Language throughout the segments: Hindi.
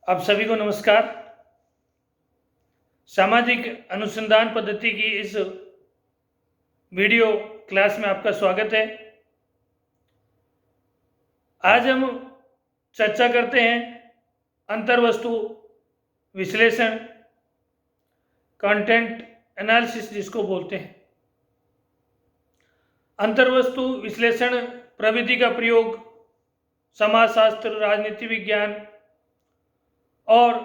आप सभी को नमस्कार। सामाजिक अनुसंधान पद्धति की इस वीडियो क्लास में आपका स्वागत है। आज हम चर्चा करते हैं अंतर्वस्तु विश्लेषण, कंटेंट एनालिसिस जिसको बोलते हैं। अंतर्वस्तु विश्लेषण प्रविधि का प्रयोग समाजशास्त्र, राजनीति विज्ञान और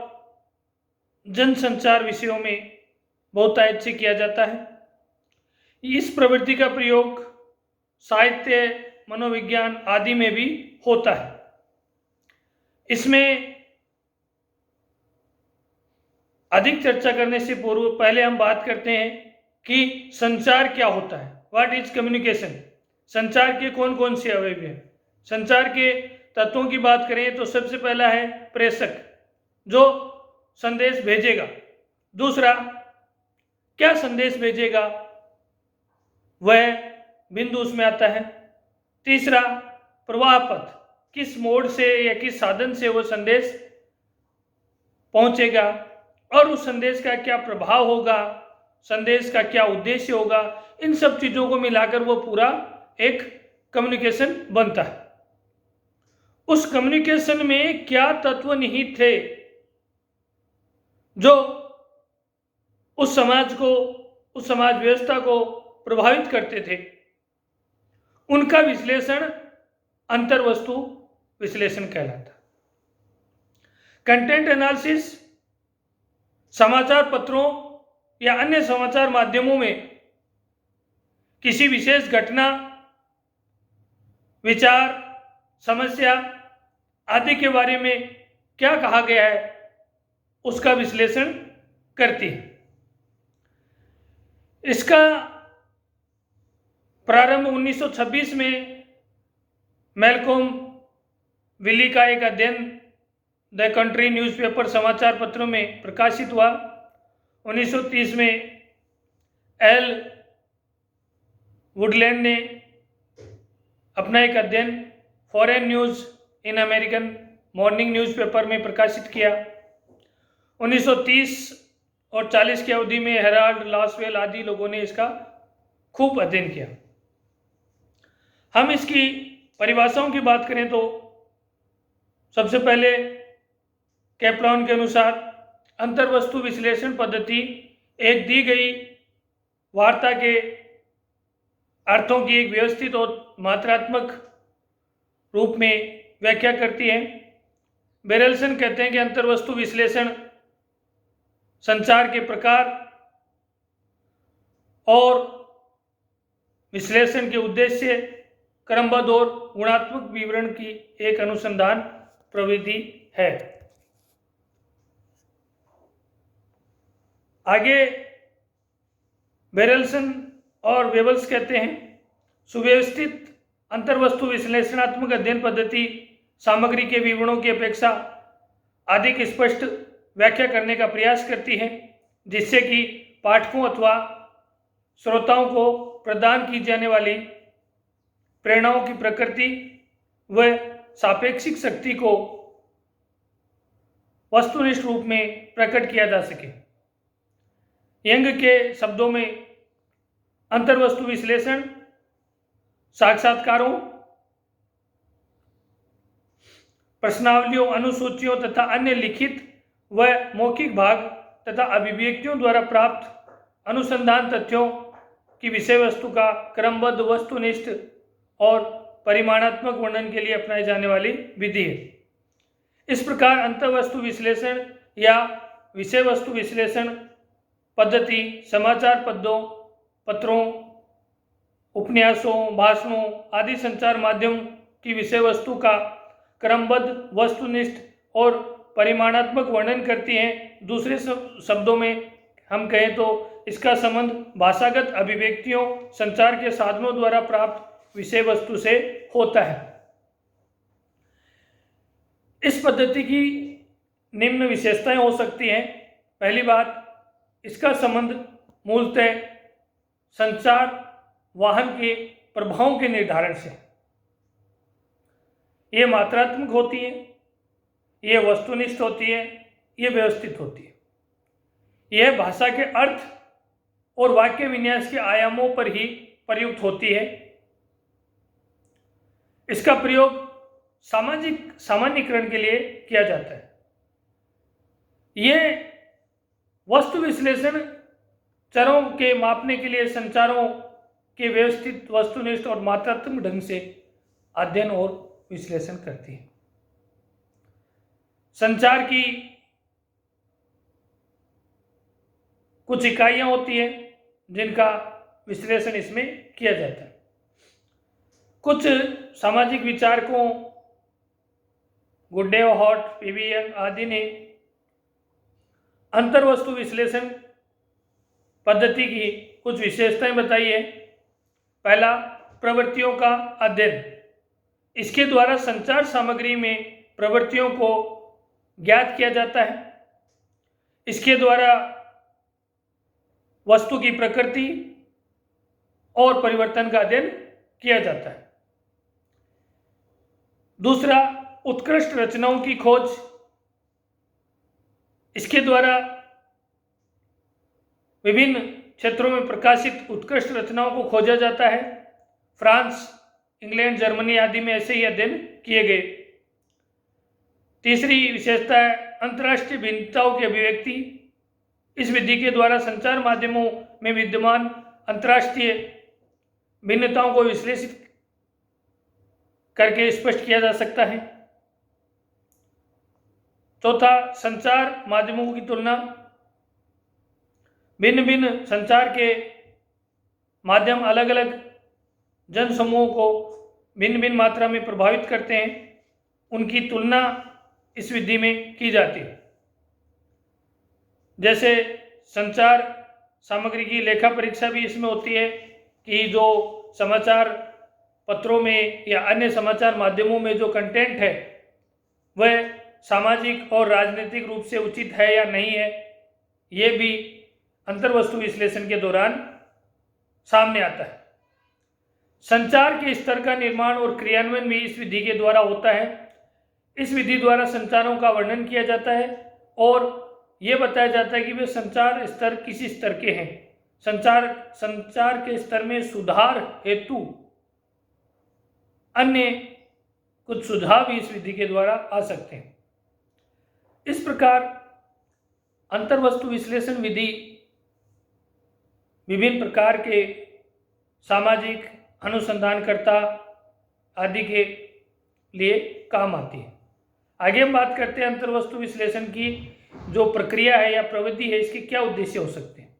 जनसंचार विषयों में बहुतायत से किया जाता है। इस प्रवृत्ति का प्रयोग साहित्य, मनोविज्ञान आदि में भी होता है। इसमें अधिक चर्चा करने से पूर्व पहले हम बात करते हैं कि संचार क्या होता है। What is communication? संचार के कौन कौन से अवयव हैं? संचार के तत्वों की बात करें तो सबसे पहला है प्रेषक, जो संदेश भेजेगा। दूसरा, क्या संदेश भेजेगा वह बिंदु उसमें आता है। तीसरा, प्रवाह पथ, किस मोड से या किस साधन से वो संदेश पहुंचेगा और उस संदेश का क्या प्रभाव होगा, संदेश का क्या उद्देश्य होगा। इन सब चीज़ों को मिलाकर वो पूरा एक कम्युनिकेशन बनता है। उस कम्युनिकेशन में क्या तत्व निहित थे जो उस समाज को, उस समाज व्यवस्था को प्रभावित करते थे, उनका विश्लेषण अंतर्वस्तु विश्लेषण कहलाता। कंटेंट एनालिसिस समाचार पत्रों या अन्य समाचार माध्यमों में किसी विशेष घटना, विचार, समस्या आदि के बारे में क्या कहा गया है उसका विश्लेषण करती है। इसका प्रारंभ 1926 में मैल्कोम विली का एक अध्ययन द कंट्री न्यूज़पेपर समाचार पत्रों में प्रकाशित हुआ। 1930 में एल वुडलैंड ने अपना एक अध्ययन foreign news in American morning newspaper में प्रकाशित किया। 1930 और 40 की अवधि में हेराल्ड, लॉसवेल आदि लोगों ने इसका खूब अध्ययन किया। हम इसकी परिभाषाओं की बात करें तो सबसे पहले कैप्लान के अनुसार अंतर्वस्तु विश्लेषण पद्धति एक दी गई वार्ता के अर्थों की एक व्यवस्थित और मात्रात्मक रूप में व्याख्या करती है। बेरेल्सन कहते हैं कि अंतर्वस्तु विश्लेषण संचार के प्रकार और विश्लेषण के उद्देश्य, क्रमबद्ध और गुणात्मक विवरण की एक अनुसंधान प्रविधि है। आगे बेरेल्सन और वेबल्स कहते हैं सुव्यवस्थित अंतर्वस्तु विश्लेषणात्मक अध्ययन पद्धति सामग्री के विवरणों की अपेक्षा अधिक स्पष्ट व्याख्या करने का प्रयास करती है, जिससे कि पाठकों अथवा श्रोताओं को प्रदान की जाने वाली प्रेरणाओं की प्रकृति व सापेक्षिक शक्ति को वस्तुनिष्ठ रूप में प्रकट किया जा सके। यंग के शब्दों में अंतर्वस्तु विश्लेषण साक्षात्कारों, प्रश्नावलियों, अनुसूचियों तथा अन्य लिखित व मौखिक भाग तथा अभिव्यक्तियों द्वारा प्राप्त अनुसंधान तथ्यों की विषय वस्तु का क्रमबद्ध, वस्तुनिष्ठ और परिमाणात्मक वर्णन के लिए अपनाई जाने वाली विधि है। इस प्रकार अंतर्वस्तु विश्लेषण या विषय वस्तु विश्लेषण पद्धति समाचार पत्रों, उपन्यासों, भाषणों आदि संचार माध्यम की विषय वस्तु का क्रमबद्ध, वस्तुनिष्ठ और परिमाणात्मक वर्णन करती हैं। दूसरे शब्दों में हम कहें तो इसका संबंध भाषागत अभिव्यक्तियों, संचार के साधनों द्वारा प्राप्त विषय वस्तु से होता है। इस पद्धति की निम्न विशेषताएं हो सकती हैं। पहली बात, इसका संबंध मूलतः संचार वाहन के प्रभावों के निर्धारण से। ये मात्रात्मक होती है, ये वस्तुनिष्ठ होती है, ये व्यवस्थित होती है। यह भाषा के अर्थ और वाक्य विन्यास के आयामों पर ही प्रयुक्त होती है। इसका प्रयोग सामाजिक सामान्यीकरण के लिए किया जाता है। यह वस्तु विश्लेषण चरों के मापने के लिए संचारों के व्यवस्थित, वस्तुनिष्ठ और मात्रात्मक ढंग से अध्ययन और विश्लेषण करती है। संचार की कुछ इकाइयां होती हैं जिनका विश्लेषण इसमें किया जाता है। कुछ सामाजिक विचारकों गुड्डे, हॉट, पीवीएन आदि ने अंतर्वस्तु विश्लेषण पद्धति की कुछ विशेषताएं बताई है। पहला, प्रवृत्तियों का अध्ययन। इसके द्वारा संचार सामग्री में प्रवृत्तियों को ज्ञात किया जाता है। इसके द्वारा वस्तु की प्रकृति और परिवर्तन का अध्ययन किया जाता है। दूसरा, उत्कृष्ट रचनाओं की खोज। इसके द्वारा विभिन्न क्षेत्रों में प्रकाशित उत्कृष्ट रचनाओं को खोजा जाता है। फ्रांस, इंग्लैंड, जर्मनी आदि में ऐसे ही अध्ययन किए गए। तीसरी विशेषता है अंतर्राष्ट्रीय भिन्नताओं की अभिव्यक्ति। इस विधि के द्वारा संचार माध्यमों में विद्यमान अंतर्राष्ट्रीय भिन्नताओं को विश्लेषित करके स्पष्ट किया जा सकता है। चौथा, संचार माध्यमों की तुलना। भिन्न भिन्न संचार के माध्यम अलग अलग जनसमूहों को भिन्न भिन्न मात्रा में प्रभावित करते हैं। उनकी तुलना इस विधि में की जाती है। जैसे संचार सामग्री की लेखा परीक्षा भी इसमें होती है कि जो समाचार पत्रों में या अन्य समाचार माध्यमों में जो कंटेंट है वह सामाजिक और राजनीतिक रूप से उचित है या नहीं है, ये भी अंतर्वस्तु विश्लेषण के दौरान सामने आता है। संचार के स्तर का निर्माण और क्रियान्वयन भी इस विधि के द्वारा होता है। इस विधि द्वारा संचारों का वर्णन किया जाता है और ये बताया जाता है कि वे संचार स्तर किस स्तर के हैं। संचार के स्तर में सुधार हेतु अन्य कुछ सुझाव भी इस विधि के द्वारा आ सकते हैं। इस प्रकार अंतर्वस्तु विश्लेषण विधि विभिन्न प्रकार के सामाजिक अनुसंधानकर्ता आदि के लिए काम आती है। आगे हम बात करते हैं अंतर्वस्तु विश्लेषण की जो प्रक्रिया है या प्रविधि है, इसके क्या उद्देश्य हो सकते हैं।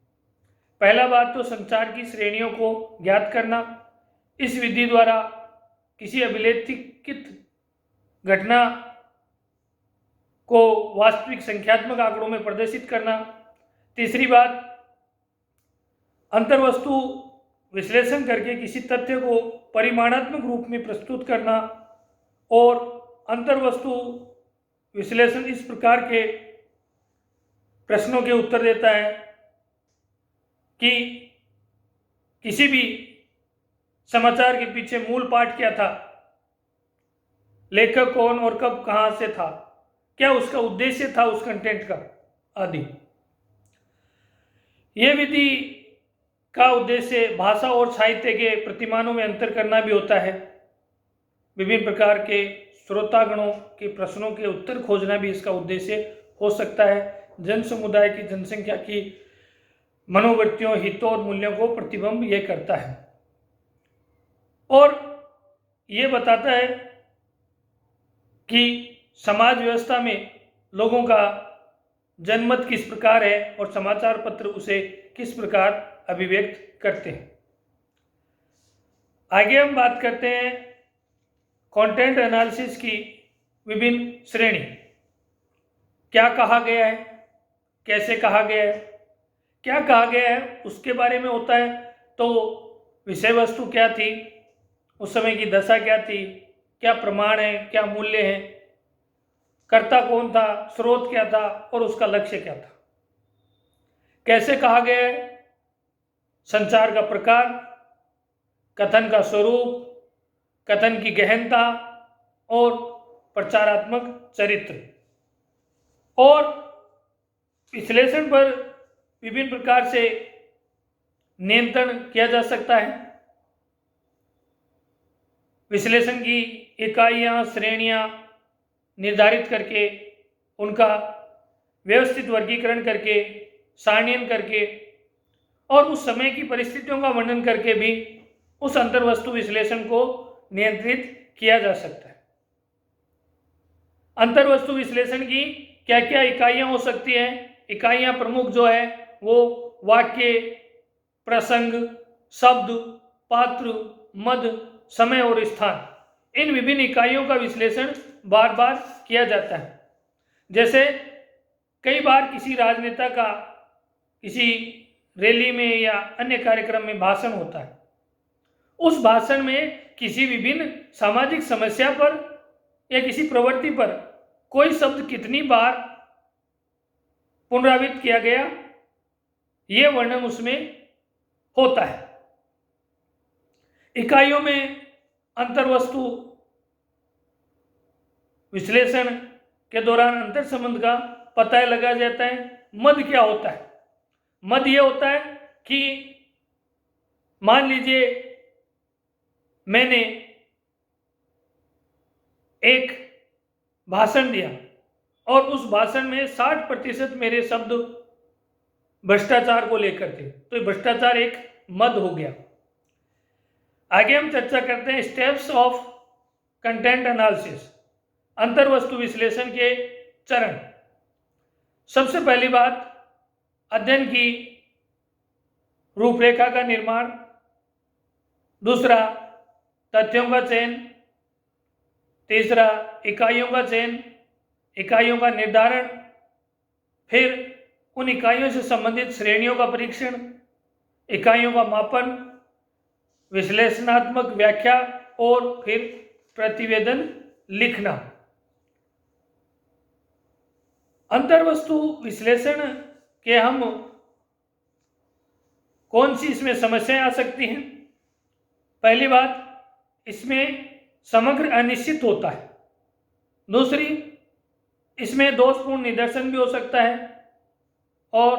पहला बात तो संचार की श्रेणियों को ज्ञात करना। इस विधि द्वारा किसी अभिलेखित घटना को वास्तविक संख्यात्मक आंकड़ों में प्रदर्शित करना। तीसरी बात, अंतर्वस्तु विश्लेषण करके किसी तथ्य को परिमाणात्मक रूप में प्रस्तुत करना। और अंतर्वस्तु विश्लेषण इस प्रकार के प्रश्नों के उत्तर देता है कि किसी भी समाचार के पीछे मूल पाठ क्या था, लेखक कौन और कब कहाँ से था, क्या उसका उद्देश्य था उस कंटेंट का आदि। यह विधि का उद्देश्य भाषा और साहित्य के प्रतिमानों में अंतर करना भी होता है। विभिन्न प्रकार के श्रोतागणों के प्रश्नों के उत्तर खोजना भी इसका उद्देश्य हो सकता है। जन समुदाय की जनसंख्या की मनोवृत्तियों, हितों और मूल्यों को प्रतिबिंब यह करता है और ये बताता है कि समाज व्यवस्था में लोगों का जनमत किस प्रकार है और समाचार पत्र उसे किस प्रकार अभिव्यक्त करते हैं। आगे हम बात करते हैं कंटेंट एनालिसिस की विभिन्न श्रेणी। क्या कहा गया है, कैसे कहा गया है, क्या कहा गया है उसके बारे में होता है। तो विषय वस्तु क्या थी, उस समय की दशा क्या थी, क्या प्रमाण है, क्या मूल्य है, कर्ता कौन था, स्रोत क्या था और उसका लक्ष्य क्या था। कैसे कहा गया है, संचार का प्रकार, कथन का स्वरूप, कथन की गहनता और प्रचारात्मक चरित्र। और विश्लेषण पर विभिन्न प्रकार से नियंत्रण किया जा सकता है। विश्लेषण की इकाइयाँ, श्रेणियाँ निर्धारित करके, उनका व्यवस्थित वर्गीकरण करके, सारणीयन करके और उस समय की परिस्थितियों का वर्णन करके भी उस अंतर्वस्तु विश्लेषण को नियंत्रित किया जा सकता है। अंतर्वस्तु विश्लेषण की क्या क्या इकाइयाँ हो सकती हैं? इकाइयाँ प्रमुख जो है वो वाक्य, प्रसंग, शब्द, पात्र, मद, समय और स्थान, इन विभिन्न इकाइयों का विश्लेषण बार बार किया जाता है। जैसे कई बार किसी राजनेता का किसी रैली में या अन्य कार्यक्रम में भाषण होता है। उस भाषण में किसी विभिन्न सामाजिक समस्या पर या किसी प्रवृत्ति पर कोई शब्द कितनी बार पुनरावृत्त किया गया, यह वर्णन उसमें होता है। इकाइयों में अंतर्वस्तु विश्लेषण के दौरान अंतर संबंध का पता लगाया जाता है। मद क्या होता है? मद यह होता है कि मान लीजिए मैंने एक भाषण दिया और उस भाषण में 60% मेरे शब्द भ्रष्टाचार को लेकर थे, तो भ्रष्टाचार एक मद हो गया। आगे हम चर्चा करते हैं स्टेप्स ऑफ कंटेंट एनालिसिस, अंतर्वस्तु विश्लेषण के चरण। सबसे पहली बात, अध्ययन की रूपरेखा का निर्माण। दूसरा, तथ्यों का चयन। तीसरा, इकाइयों का चयन, इकाइयों का निर्धारण। फिर उन इकाइयों से संबंधित श्रेणियों का परीक्षण, इकाइयों का मापन, विश्लेषणात्मक व्याख्या और फिर प्रतिवेदन लिखना। अंतर्वस्तु विश्लेषण के हम कौन सी इसमें समस्याएं आ सकती हैं? पहली बात, इसमें समग्र अनिश्चित होता है। दूसरी, इसमें दोषपूर्ण निदर्शन भी हो सकता है और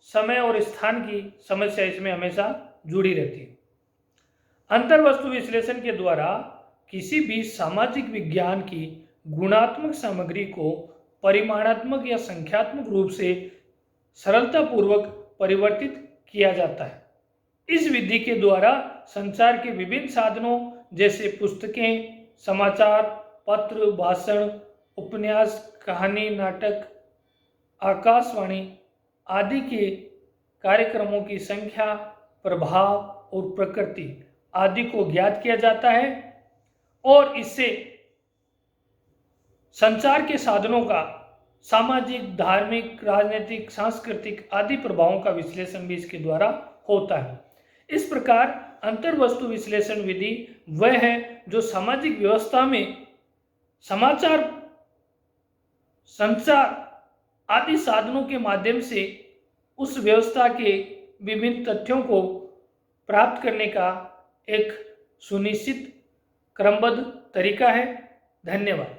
समय और स्थान की समस्या इसमें हमेशा जुड़ी रहती है। अंतर्वस्तु विश्लेषण के द्वारा किसी भी सामाजिक विज्ञान की गुणात्मक सामग्री को परिमाणात्मक या संख्यात्मक रूप से सरलतापूर्वक परिवर्तित किया जाता है। इस विधि के द्वारा संचार के विभिन्न साधनों जैसे पुस्तकें, समाचार पत्र, भाषण, उपन्यास, कहानी, नाटक, आकाशवाणी आदि के कार्यक्रमों की संख्या, प्रभाव और प्रकृति आदि को ज्ञात किया जाता है और इससे संचार के साधनों का सामाजिक, धार्मिक, राजनीतिक, सांस्कृतिक आदि प्रभावों का विश्लेषण भी इसके द्वारा होता है। इस प्रकार अंतर्वस्तु विश्लेषण विधि वह है जो सामाजिक व्यवस्था में समाचार, संचार आदि साधनों के माध्यम से उस व्यवस्था के विभिन्न तथ्यों को प्राप्त करने का एक सुनिश्चित क्रमबद्ध तरीका है। धन्यवाद।